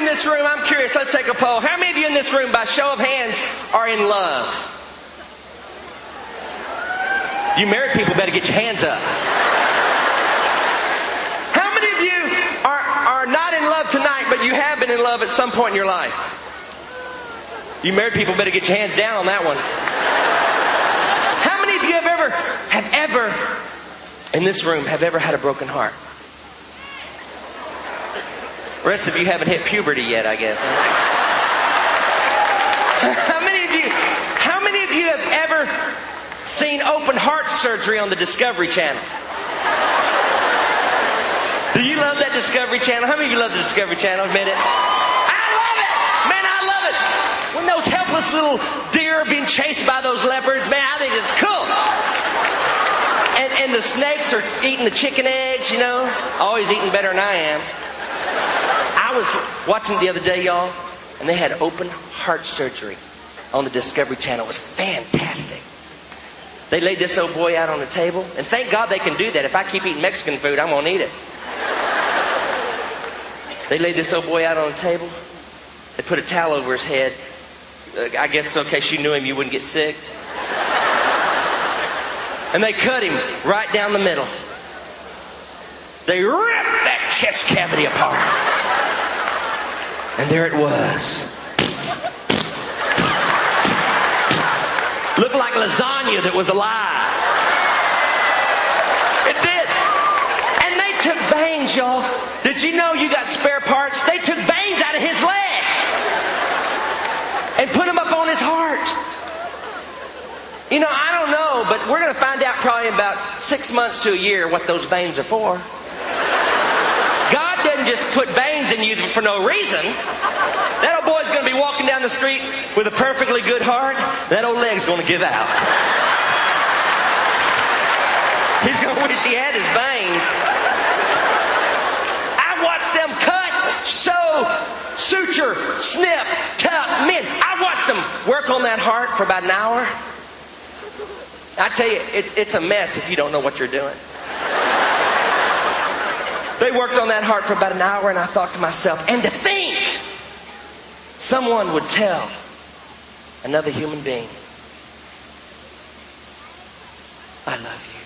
this room, I'm curious, let's take a poll. How many of you in this room, by show of hands, are in love? You married people better get your hands up. How many of you are not in love tonight, but you have been in love at some point in your life? You married people better get your hands down on that one. How many of you have ever in this room have ever had a broken heart? The rest of you haven't hit puberty yet, I guess. How many of you have ever seen open heart surgery on the Discovery Channel? Do you love that Discovery Channel? How many of you love the Discovery Channel? Admit it. I love it! Man, I love it! When those helpless little deer are being chased by those leopards, man, I think it's cool. And the snakes are eating the chicken eggs, you know. Always eating better than I am. I was watching it the other day, y'all, and they had open heart surgery on the Discovery Channel. It was fantastic. They laid this old boy out on the table, and thank God they can do that. If I keep eating Mexican food, I'm going to eat it. They laid this old boy out on the table. They put a towel over his head. I guess it's okay, she knew him, you wouldn't get sick. And they cut him right down the middle. They ripped that chest cavity apart. And there it was. Looked like lasagna that was alive. It did. And they took veins, y'all. Did you know you got spare parts? They took veins out of his legs and put them up on his heart. You know, I don't know, but we're going to find out probably in about 6 months to a year what those veins are for. God doesn't just put veins in you for no reason. That old boy's going to be walking down the street with a perfectly good heart. That old leg's going to give out. He's going to wish he had his veins. I watched them cut, sew, suture, snip, tuck, mend. I watched them work on that heart for about an hour. I tell you, it's a mess if you don't know what you're doing. They worked on that heart for about an hour, and I thought to myself, and to think someone would tell another human being, I love you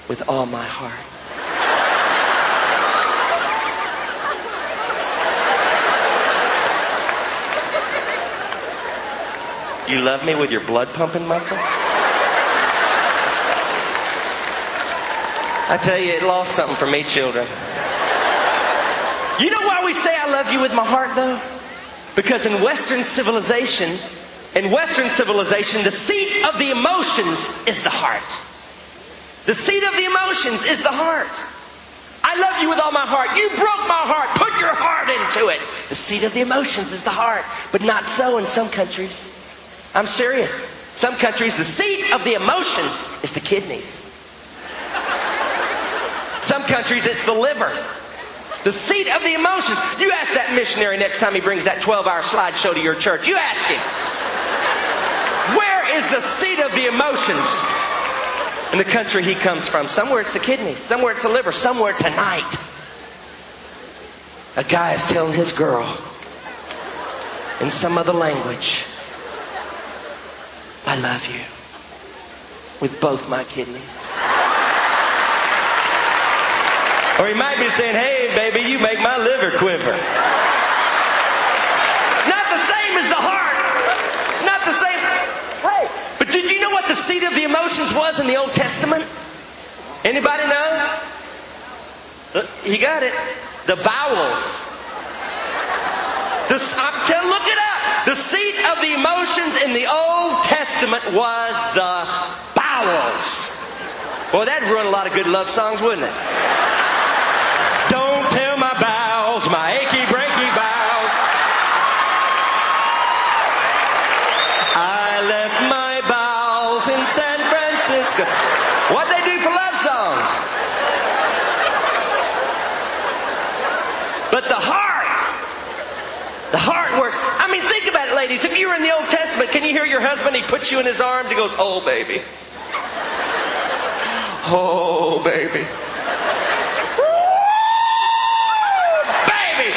with all my heart. You love me with your blood pumping muscle? I tell you, it lost something for me, children. You know why we say I love you with my heart, though? Because in Western civilization, the seat of the emotions is the heart. The seat of the emotions is the heart. I love you with all my heart. You broke my heart. Put your heart into it. The seat of the emotions is the heart. But not so in some countries. I'm serious. Some countries, the seat of the emotions is the kidneys. Some countries, it's the liver. The seat of the emotions. You ask that missionary next time he brings that 12-hour slideshow to your church. You ask him, where is the seat of the emotions in the country he comes from? Somewhere it's the kidneys. Somewhere it's the liver. Somewhere tonight, a guy is telling his girl in some other language, I love you with both my kidneys. Or he might be saying, hey, baby, you make my liver quiver. It's not the same as the heart. It's not the same. Hey, but did you know what the seat of the emotions was in the Old Testament? Anybody know? You got it. The bowels. Look it up. The seat of the emotions in the Old Testament was the bowels. Boy, that'd ruin a lot of good love songs, wouldn't it? Don't tell my bowels, my achy, breaky bowels. I left my bowels in San Francisco. What'd they do for love songs? But the heart works. I mean, think about it, ladies. If you were in the Old Testament, can you hear your husband? He puts you in his arms. He goes, oh, baby. Oh, baby. Baby.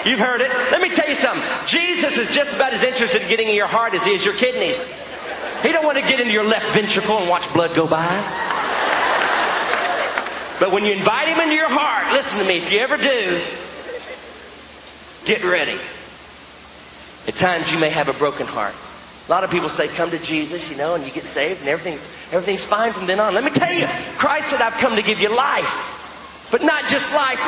You've heard it. Let me tell you something. Jesus is just about as interested in getting in your heart as he is your kidneys. He don't want to get into your left ventricle and watch blood go by. But when you invite him into your heart, listen to me, if you ever do, get ready. At times you may have a broken heart. A lot of people say, come to Jesus, and you get saved and everything's fine from then on. Let me tell you, Christ said, I've come to give you life. But not just life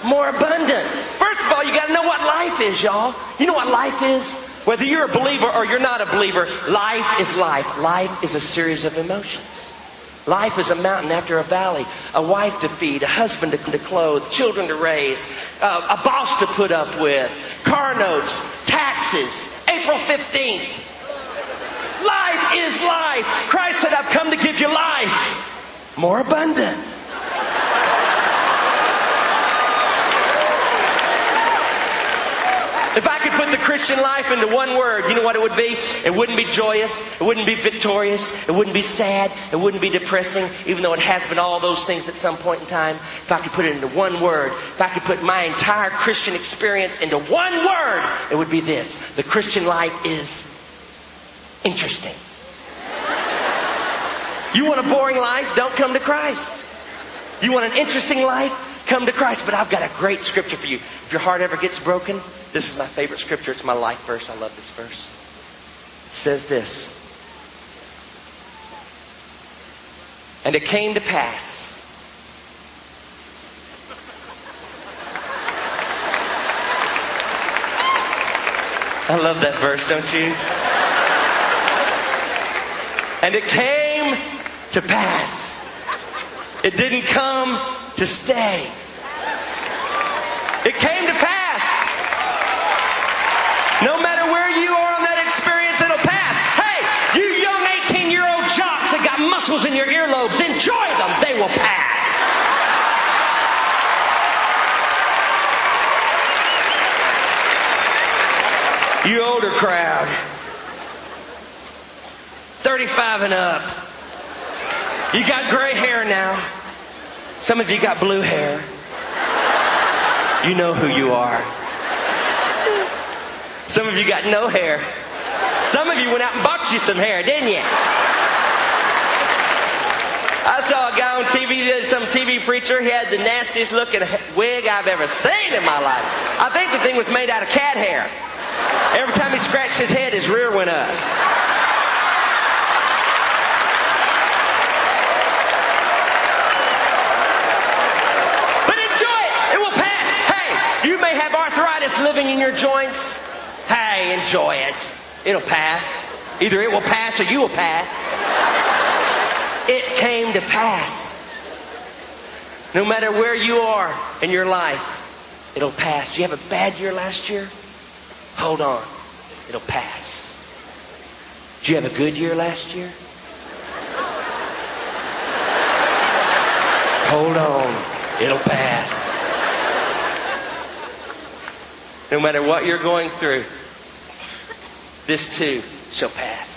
more abundant. First of all, you got to know what life is, y'all. You know what life is? Whether you're a believer or you're not a believer, life is life. Life is a series of emotions. Life is a mountain after a valley, a wife to feed, a husband to clothe, children to raise, a boss to put up with, car notes, taxes, April 15th. Life is life. Christ said, I've come to give you life more abundant. If I could put the Christian life into one word, you know what it would be? It wouldn't be joyous. It wouldn't be victorious. It wouldn't be sad. It wouldn't be depressing, even though it has been all those things at some point in time. If I could put it into one word, if I could put my entire Christian experience into one word, it would be this. The Christian life is interesting. You want a boring life? Don't come to Christ. You want an interesting life? Come to Christ. But I've got a great scripture for you. If your heart ever gets broken, this is my favorite scripture. It's my life verse. I love this verse. It says this. And it came to pass. I love that verse, don't you? And it came to pass. It didn't come to stay. It came to pass. No matter where you are on that experience, it'll pass. Hey, you young 18-year-old jocks that got muscles in your earlobes, enjoy them. They will pass. You older crowd, 35 and up, you got gray hair now. Some of you got blue hair. You know who you are. Some of you got no hair. Some of you went out and bought you some hair, didn't you? I saw a guy on TV, some TV preacher. He had the nastiest looking wig I've ever seen in my life. I think the thing was made out of cat hair. Every time he scratched his head, his rear went up. But enjoy it. It will pass. Hey, you may have arthritis living in your joints. Hey, enjoy it. It'll pass. Either it will pass or you will pass. It came to pass. No matter where you are in your life, it'll pass. Did you have a bad year last year? Hold on. It'll pass. Did you have a good year last year? Hold on. It'll pass. No matter what you're going through, this too shall pass.